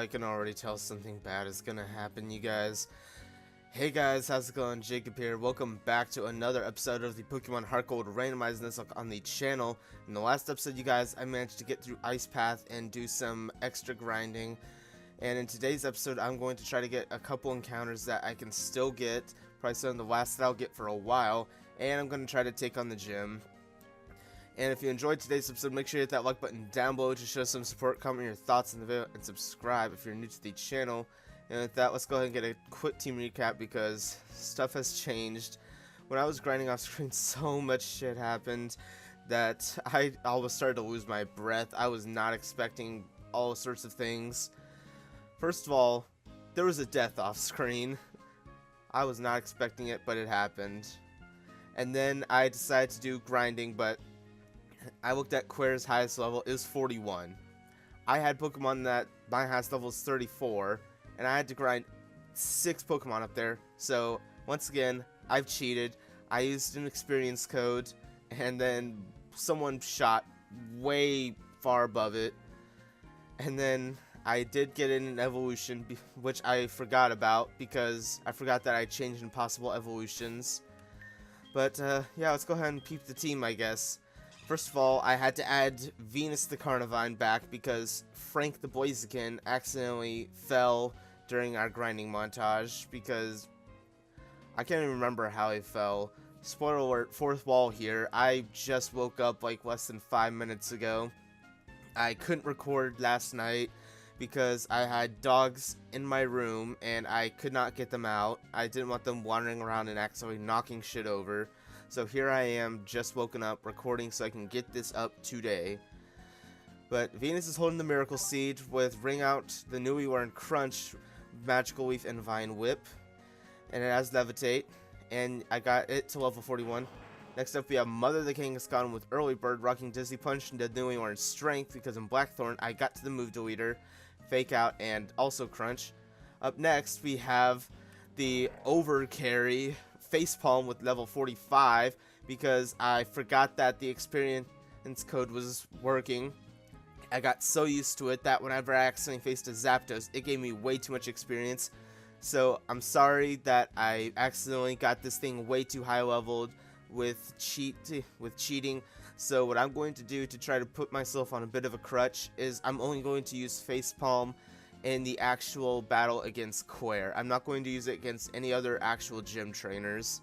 I can already tell something bad is gonna happen, you guys. Hey guys, how's it going? Jacob here. Welcome back to another episode of the Pokemon HeartGold Randomized Nuzlocke on the channel. In the last episode, you guys, I managed to get through Ice Path and do some extra grinding. And in today's episode, I'm going to try to get a couple encounters that I can still get. Probably some of the last that I'll get for a while. And I'm going to try to take on the gym. And if you enjoyed today's episode, make sure you hit that like button down below to show some support, comment your thoughts in the video, and subscribe if you're new to the channel. And with that, let's go ahead and get a quick team recap because stuff has changed. When I was grinding off screen, so much shit happened that I almost started to lose my breath. I was not expecting all sorts of things. First of all, there was a death off screen. I was not expecting it, but it happened. And then I decided to do grinding, but I looked at Quair's highest level, it was 41. I had Pokemon that my highest level is 34, and I had to grind 6 Pokemon up there. So, once again, I've cheated. I used an experience code, and then someone shot way far above it. And then I did get in an evolution, which I forgot about, because I forgot that I changed impossible evolutions. But, yeah, let's go ahead and peep the team, I guess. First of all, I had to add Venus the Carnivine back because Frank the Blaziken accidentally fell during our grinding montage because I can't even remember how he fell. Spoiler alert, fourth wall here. I just woke up like less than 5 minutes ago. I couldn't record last night because I had dogs in my room and I could not get them out. I didn't want them wandering around and accidentally knocking shit over. So here I am, just woken up, recording so I can get this up today. But Venus is holding the Miracle Seed with Ring Out, the newly learned Crunch, Magical Leaf, and Vine Whip. And it has Levitate, and I got it to level 41. Next up we have Mother the Kangaskhan with Early Bird, rocking Dizzy Punch, and the newly learned Strength, because in Blackthorn I got to the move deleter, Fake Out, and also Crunch. Up next we have the Overcarry, Facepalm with level 45 because I forgot that the experience code was working. I got so used to it that whenever I accidentally faced a Zapdos, it gave me way too much experience. So I'm sorry that I accidentally got this thing way too high leveled with cheating. So what I'm going to do to try to put myself on a bit of a crutch is I'm only going to use Facepalm in the actual battle against Quair. I'm not going to use it against any other actual gym trainers.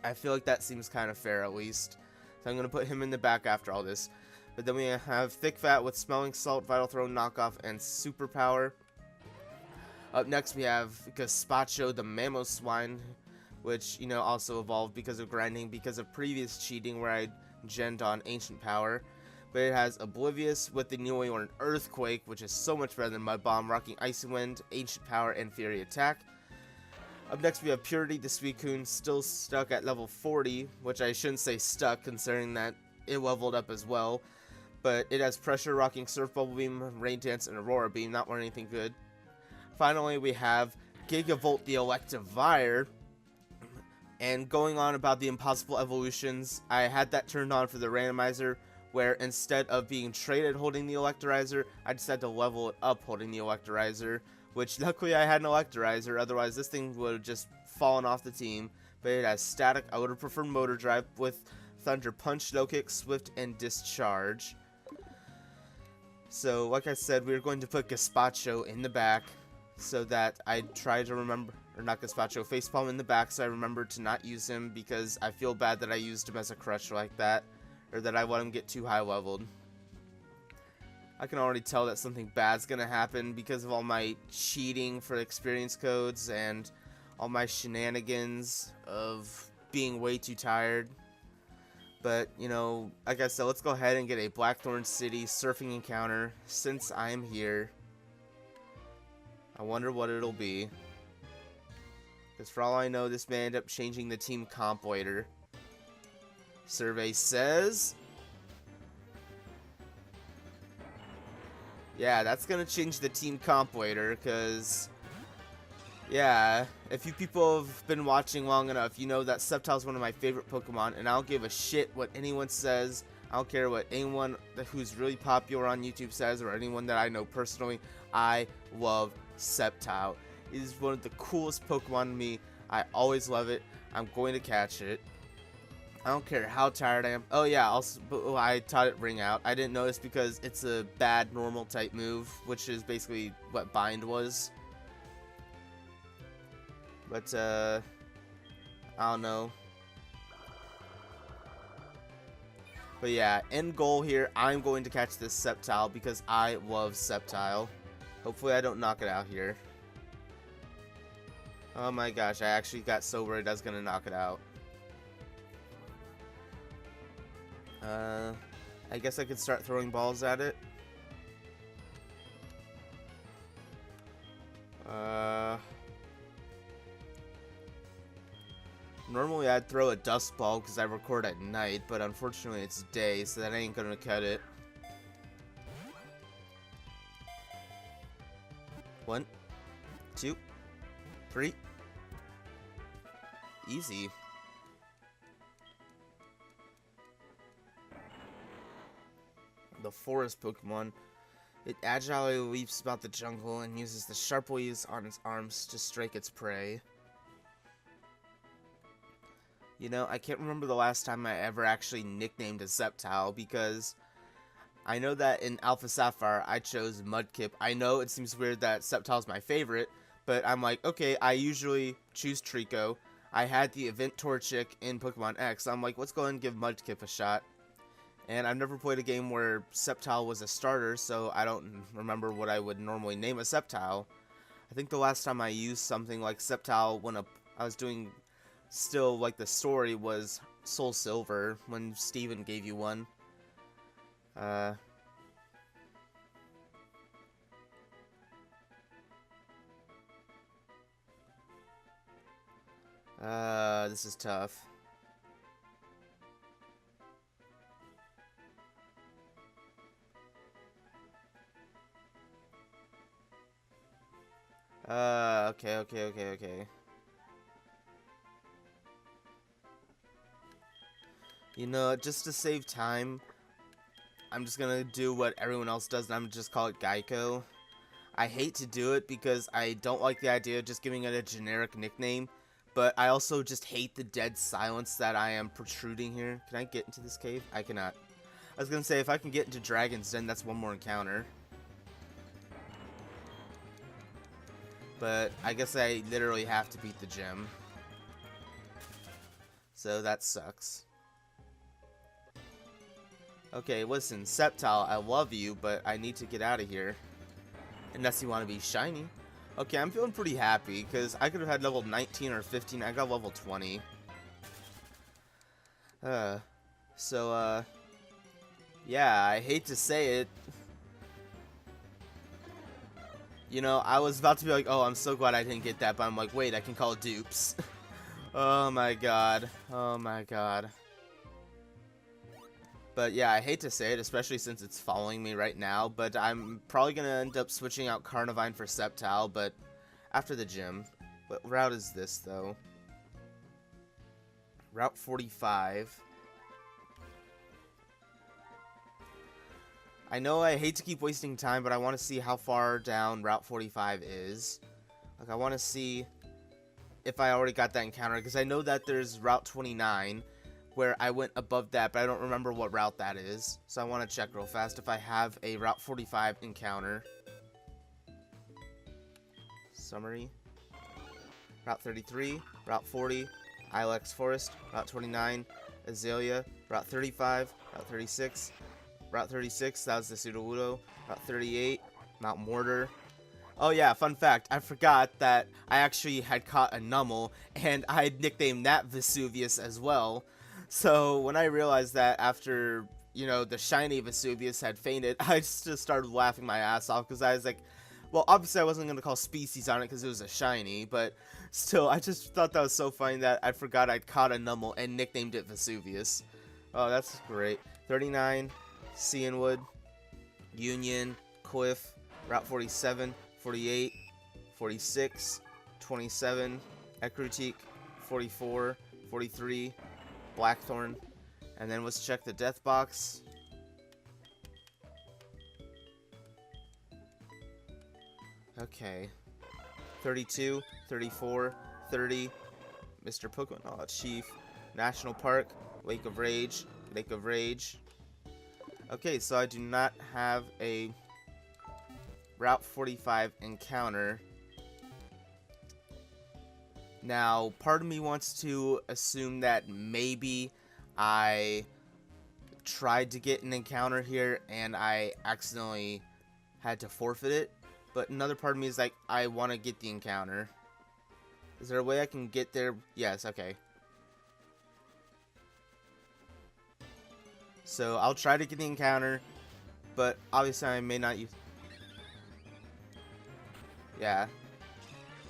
I feel like that seems kind of fair at least. So I'm going to put him in the back after all this. But then we have Thick Fat with Smelling Salt, Vital Throw, Knockoff, and Superpower. Up next we have Gazpacho the Mamoswine, which, you know, also evolved because of grinding, because of previous cheating where I genned on Ancient Power. But it has Oblivious with the newly learned Earthquake, which is so much better than Mud Bomb, rocking Icy Wind, Ancient Power, and Fury Attack. Up next we have Purity the Suicune, still stuck at level 40, which I shouldn't say stuck considering that it leveled up as well. But it has Pressure, rocking Surf Bubble Beam, Rain Dance, and Aurora Beam, not learning anything good. Finally we have Gigavolt the Electivire. And going on about the impossible evolutions, I had that turned on for the randomizer, where instead of being traded holding the Electrizer, I decided to level it up holding the Electrizer, which luckily I had an Electrizer, otherwise this thing would have just fallen off the team. But it has Static. I would have preferred Motor Drive with Thunder Punch, Snow Kick, Swift, and Discharge. So like I said, we're going to put Gazpacho in the back so that I try to remember, or not Gazpacho, Facepalm in the back so I remember to not use him because I feel bad that I used him as a crutch like that. Or that I let him get too high leveled. I can already tell that something bad's gonna happen because of all my cheating for experience codes and all my shenanigans of being way too tired. But, you know, like I said, let's go ahead and get a Blackthorn City surfing encounter since I am here. I wonder what it'll be. Because for all I know, this may end up changing the team comp later. Survey says, yeah, that's gonna change the team comp later, because, yeah, if you people have been watching long enough, you know that Sceptile's one of my favorite Pokemon, and I don't give a shit what anyone says I don't care what anyone who's really popular on YouTube says or anyone that I know personally. I love Sceptile. It is one of the coolest Pokemon to me. I always love it. I'm going to catch it. I don't care how tired I am. Oh yeah, also I taught it Ring Out. I didn't notice because it's a bad normal type move, which is basically what Bind was. But I don't know. But yeah, end goal here, I'm going to catch this Sceptile because I love Sceptile. Hopefully I don't knock it out here. Oh my gosh, I actually got so worried I was going to knock it out. I guess I could start throwing balls at it. Normally I'd throw a dust ball because I record at night, but unfortunately it's day, so that ain't gonna cut it. 1, 2, 3. Easy. The forest Pokemon. It agilely leaps about the jungle and uses the sharp leaves on its arms to strike its prey. You know, I can't remember the last time I ever actually nicknamed a Sceptile because I know that in Alpha Sapphire I chose Mudkip. I know it seems weird that Sceptile's my favorite, but I'm like, okay, I usually choose Trico. I had the event Torchic in Pokemon X. So I'm like, let's go ahead and give Mudkip a shot. And I've never played a game where Sceptile was a starter, so I don't remember what I would normally name a Sceptile. I think the last time I used something like Sceptile when I was doing still like the story was Soul Silver, when Steven gave you one. This is tough. Okay. You know, just to save time, I'm just gonna do what everyone else does, and I'm just call it Geico. I hate to do it because I don't like the idea of just giving it a generic nickname, but I also just hate the dead silence that I am protruding here. Can I get into this cave? I cannot. I was gonna say, if I can get into Dragon's Den, that's one more encounter. But I guess I literally have to beat the gym. So that sucks. Okay, listen, Sceptile, I love you, but I need to get out of here. Unless you want to be shiny. Okay, I'm feeling pretty happy, because I could have had level 19 or 15. I got level 20. Yeah, I hate to say it. You know, I was about to be like, oh, I'm so glad I didn't get that, but I'm like, wait, I can call it dupes. Oh my god. Oh my god. But yeah, I hate to say it, especially since it's following me right now, but I'm probably going to end up switching out Carnivine for Sceptile, but after the gym. What route is this, though? Route 45. I know I hate to keep wasting time, but I want to see how far down Route 45 is. Like, I want to see if I already got that encounter, because I know that there's Route 29, where I went above that, but I don't remember what route that is. So I want to check real fast if I have a Route 45 encounter. Summary. Route 33, Route 40, Ilex Forest, Route 29, Azalea, Route 35, Route 36, Route 36, that was the Sudowoodo, Route 38, Mount Mortar. Oh yeah, fun fact, I forgot that I actually had caught a Numel, and I had nicknamed that Vesuvius as well. So when I realized that after, you know, the shiny Vesuvius had fainted, I just started laughing my ass off, because I was like, well, obviously I wasn't going to call species on it because it was a shiny, but still, I just thought that was so funny that I forgot I'd caught a Numel and nicknamed it Vesuvius. Oh, that's great. 39, Cianwood, Union, Cliff, Route 47, 48, 46, 27, Ecruteak, 44, 43, Blackthorn, and then let's check the death box. Okay. 32, 34, 30. Mr. Pokemon. Oh, Chief. National Park. Lake of Rage. Lake of Rage. Okay, so I do not have a Route 45 encounter. Now, part of me wants to assume that maybe I tried to get an encounter here and I accidentally had to forfeit it. But another part of me is like, I want to get the encounter. Is there a way I can get there? Yes, okay. So I'll try to get the encounter, but obviously I may not use... Yeah.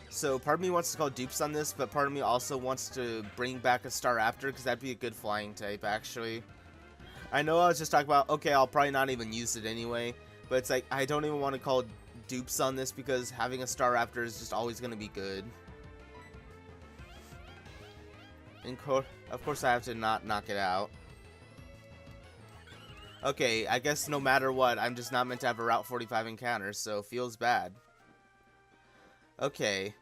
So part of me wants to call dupes on this, but part of me also wants to bring back a Staraptor, because that'd be a good flying type, actually. I know I was just talking about, okay, I'll probably not even use it anyway, but it's like, I don't even want to call dupes on this, because having a Staraptor is just always going to be good. And of course I have to not knock it out. Okay, I guess no matter what, I'm just not meant to have a Route 45 encounter, so feels bad. Okay.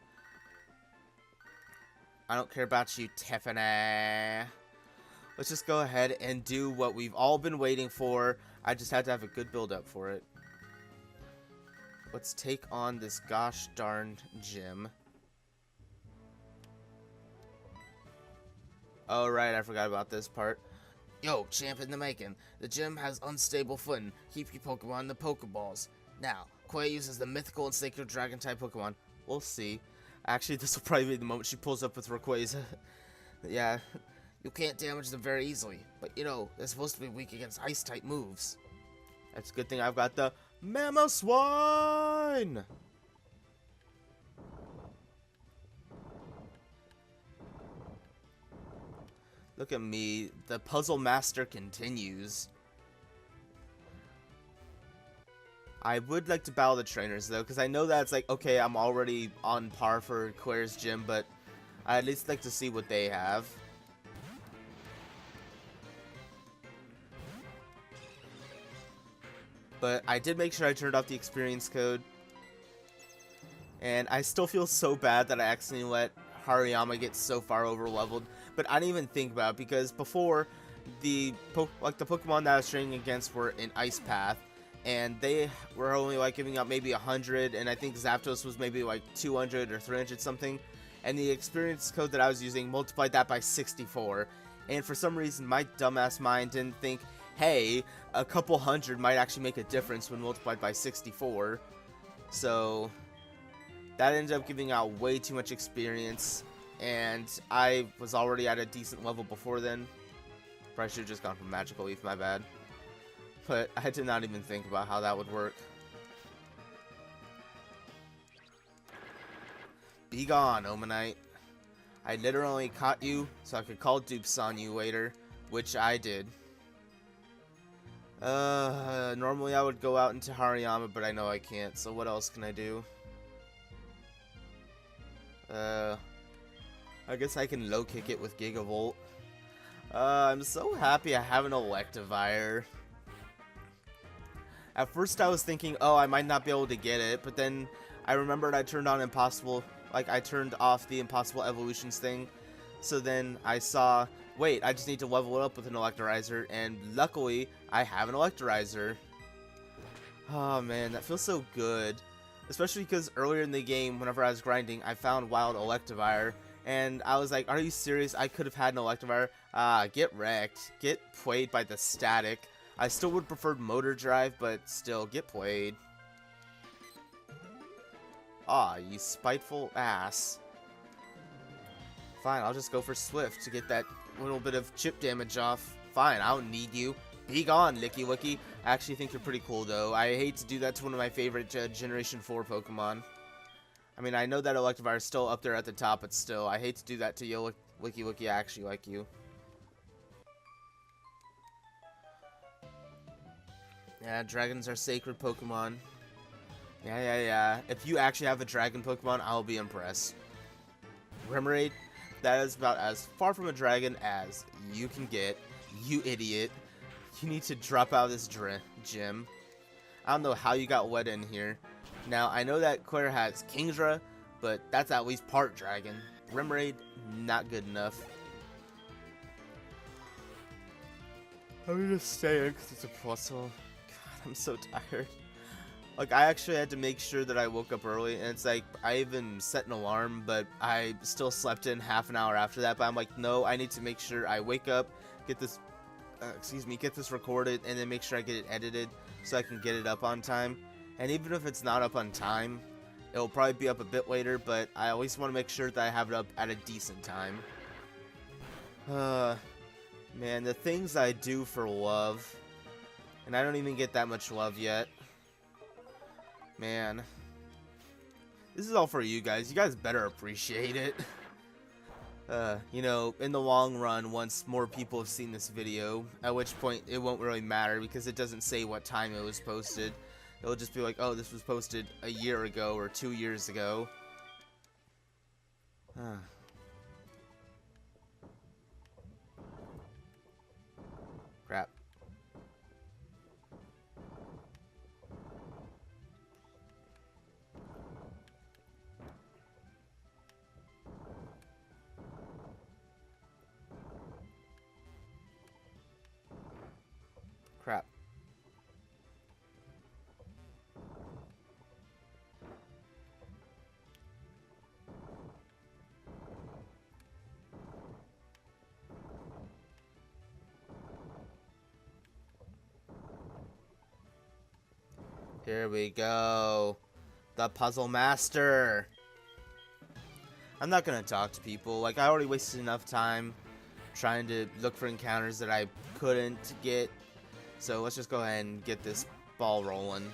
I don't care about you, Tiffany. Let's just go ahead and do what we've all been waiting for. I just had to have a good build-up for it. Let's take on this gosh darn gym. Oh, right, I forgot about this part. Yo, champ in the making. The gym has unstable footing. Keep your Pokemon in the Pokeballs. Now, Quay uses the mythical and sacred Dragon-type Pokemon. We'll see. Actually, this will probably be the moment she pulls up with Rayquaza. Yeah. You can't damage them very easily, but you know, they're supposed to be weak against Ice-type moves. That's a good thing I've got the Mamoswine! Look at me. The puzzle master continues. I would like to battle the trainers, though, because I know that it's like, okay, I'm already on par for Quair's gym, but I'd at least like to see what they have. But I did make sure I turned off the experience code. And I still feel so bad that I accidentally let Hariyama get so far over leveled. But I didn't even think about it, because before, the Pokemon that I was training against were in Ice Path, and they were only like giving out maybe 100, and I think Zapdos was maybe like 200 or 300 something, and the experience code that I was using multiplied that by 64, and for some reason my dumbass mind didn't think, hey, a couple hundred might actually make a difference when multiplied by 64, so that ended up giving out way too much experience. And I was already at a decent level before then. Probably should have just gone for Magical Leaf, my bad. But I did not even think about how that would work. Be gone, Omanite. I literally caught you so I could call dupes on you later, which I did. Normally I would go out into Hariyama, but I know I can't, so what else can I do? I guess I can low kick it with Gigavolt. I'm so happy I have an Electivire. At first I was thinking, oh, I might not be able to get it, but then I remembered I turned on Impossible, like I turned off the Impossible Evolutions thing. So then I saw, wait, I just need to level it up with an Electrizer, and luckily I have an Electrizer. Oh man, that feels so good. Especially because earlier in the game, whenever I was grinding, I found Wild Electivire. And I was like, are you serious? I could have had an Electivire. Get wrecked. Get played by the static. I still would prefer Motor Drive, but still, get played. Aw, you spiteful ass. Fine, I'll just go for Swift to get that little bit of chip damage off. Fine, I don't need you. Be gone, Licky Wicky. I actually think you're pretty cool, though. I hate to do that to one of my favorite Generation 4 Pokemon. I mean, I know that Electivire is still up there at the top, but still, I hate to do that to you, Licky Wicky. I actually like you. Yeah, dragons are sacred Pokemon. Yeah. If you actually have a dragon Pokemon, I'll be impressed. Remoraid, that is about as far from a dragon as you can get. You idiot. You need to drop out of this gym. I don't know how you got wet in here. Now, I know that Claire has Kingdra, but that's at least part dragon. Remoraid, not good enough. I'm just staying because it's a puzzle. God, I'm so tired. Like, I actually had to make sure that I woke up early, and it's like, I even set an alarm, but I still slept in half an hour after that, but I'm like, no, I need to make sure I wake up, get this, get this recorded, and then make sure I get it edited, so I can get it up on time. And even if it's not up on time, it'll probably be up a bit later, but I always want to make sure that I have it up at a decent time. Man, the things I do for love, and I don't even get that much love yet. Man, this is all for you guys. You guys better appreciate it. You know, in the long run, once more people have seen this video, at which point it won't really matter because it doesn't say what time it was posted. It'll just be like, oh, this was posted a year ago or 2 years ago. Crap. Crap. Here we go. The puzzle master. I'm not gonna talk to people. Like, I already wasted enough time trying to look for encounters that I couldn't get. So let's just go ahead and get this ball rolling.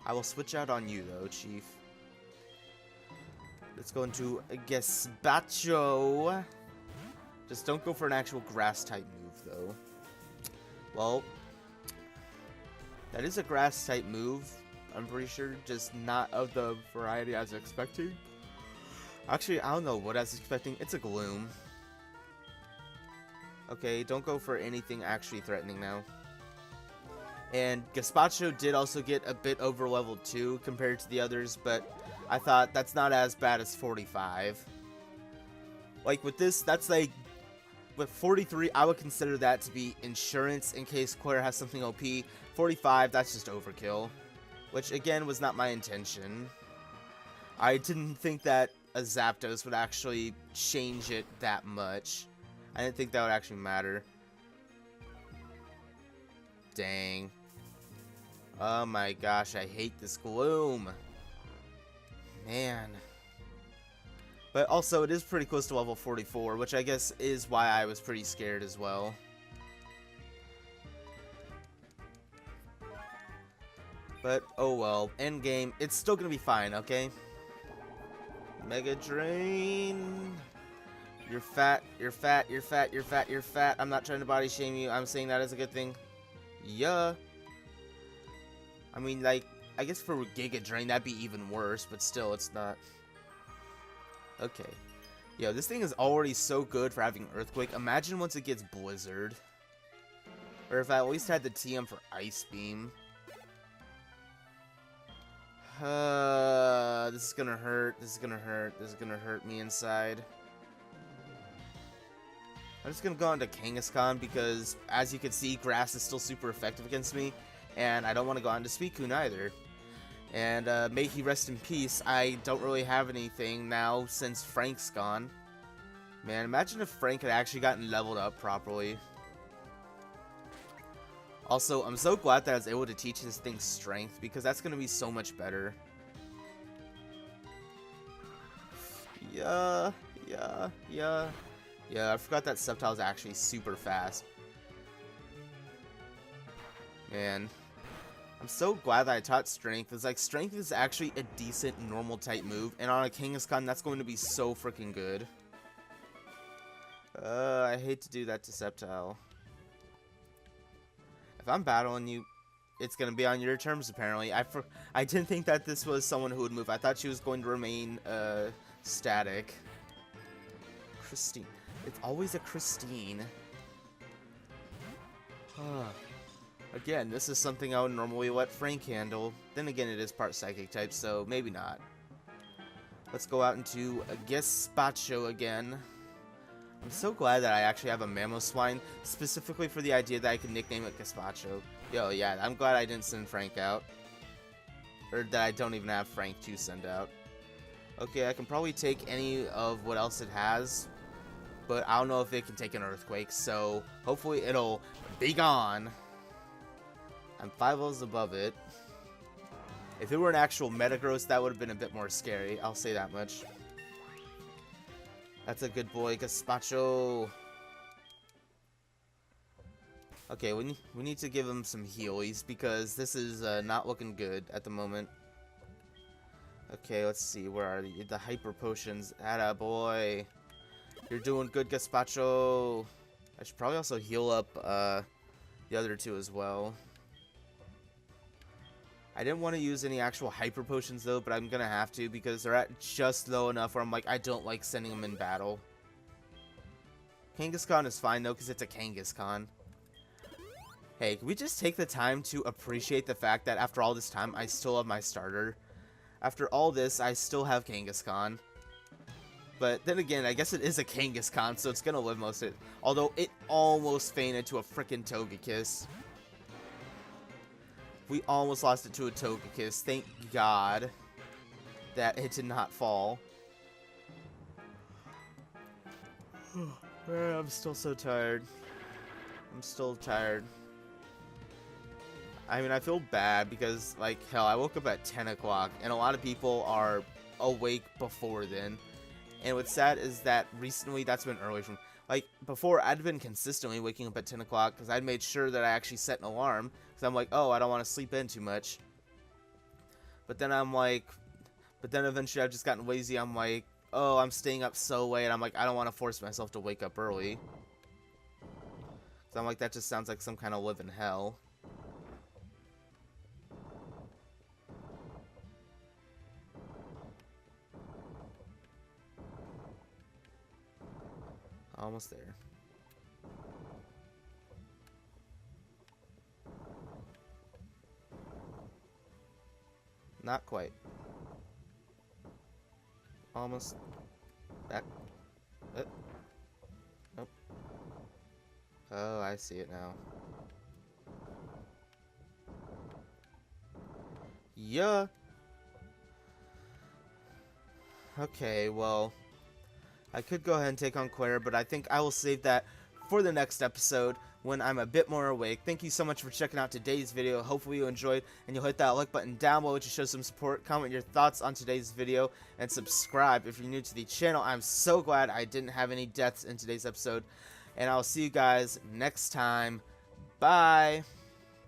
I will switch out on you though, Chief. Let's go into a Gazpacho. Just don't go for an actual grass type move though. Well, that is a grass type move, I'm pretty sure, just not of the variety I was expecting. Actually, I don't know what I was expecting. It's a Gloom. Okay, don't go for anything actually threatening now. And Gazpacho did also get a bit over level 2 compared to the others, but I thought that's not as bad as 45. Like with this, that's like, with 43, I would consider that to be insurance in case Claire has something OP. 45, that's just overkill, which again was not my intention. I didn't think that a Zapdos would actually change it that much. I didn't think that would actually matter. Dang. Oh my gosh, I hate this Gloom. Man. But also, it is pretty close to level 44, which I guess is why I was pretty scared as well. But, oh well. Endgame, it's still gonna be fine, okay? Mega Drain. You're fat, you're fat, you're fat, you're fat, you're fat. I'm not trying to body shame you. I'm saying that as a good thing. Yeah. I mean, like, I guess for Giga Drain, that'd be even worse, but still, it's not. Okay. Yo, this thing is already so good for having Earthquake. Imagine once it gets Blizzard. Or if I at least had the TM for Ice Beam. This is gonna hurt. This is gonna hurt. This is gonna hurt me inside. I'm just gonna go on to Kangaskhan because, as you can see, Grass is still super effective against me. And I don't want to go on to Suicune either. And may he rest in peace. I don't really have anything now since Frank's gone. Man, imagine if Frank had actually gotten leveled up properly. Also, I'm so glad that I was able to teach this thing Strength, because that's going to be so much better. Yeah, I forgot that Sceptile is actually super fast. Man. I'm so glad that I taught Strength. It's like, Strength is actually a decent normal type move, and on a Kangaskhan, that's going to be so freaking good. I hate to do that to Sceptile. If I'm battling you, it's going to be on your terms, apparently. I didn't think that this was someone who would move. I thought she was going to remain, static. Christine. It's always a Christine. Again, this is something I would normally let Frank handle. Then again, it is part Psychic type, so maybe not. Let's go out into a Gazpacho again. I'm so glad that I actually have a Mamoswine, specifically for the idea that I can nickname it Gazpacho. Yo, yeah, I'm glad I didn't send Frank out. Or that I don't even have Frank to send out. Okay, I can probably take any of what else it has, but I don't know if it can take an Earthquake, so hopefully it'll be gone. I'm 5 levels above it. If it were an actual Metagross, that would have been a bit more scary, I'll say that much. That's a good boy, Gazpacho. Okay, we need to give him some healies, because this is not looking good at the moment. Okay, let's see, where are the Hyper Potions? Atta boy. You're doing good, Gazpacho. I should probably also heal up the other two as well. I didn't want to use any actual Hyper Potions though, but I'm gonna have to because they're at just low enough where I'm like, I don't like sending them in battle. Kangaskhan is fine though, because it's a Kangaskhan. Hey, can we just take the time to appreciate the fact that after all this time, I still have my starter? After all this, I still have Kangaskhan. But then again, I guess it is a Kangaskhan, so it's gonna live most of it. Although it almost fainted to a frickin' Togekiss. We almost lost it to a Togekiss. Thank God that it did not fall. I'm still so tired. I'm still tired. I mean, I feel bad because, like, hell, I woke up at 10 o'clock, and a lot of people are awake before then. And what's sad is that recently that's been early from, like, before I'd been consistently waking up at 10 o'clock because I'd made sure that I actually set an alarm because I'm like, oh, I don't want to sleep in too much. But then I'm like, but then eventually I've just gotten lazy. I'm like, oh, I'm staying up so late. I'm like, I don't want to force myself to wake up early. So I'm like, that just sounds like some kind of living hell. Almost there. Not quite. Almost. Back. Nope. Oh, I see it now. Yeah. Okay, well, I could go ahead and take on Claire, but I think I will save that for the next episode when I'm a bit more awake. Thank you so much for checking out today's video. Hopefully you enjoyed, and you'll hit that like button down below to show some support. Comment your thoughts on today's video, and subscribe if you're new to the channel. I'm so glad I didn't have any deaths in today's episode, and I'll see you guys next time. Bye!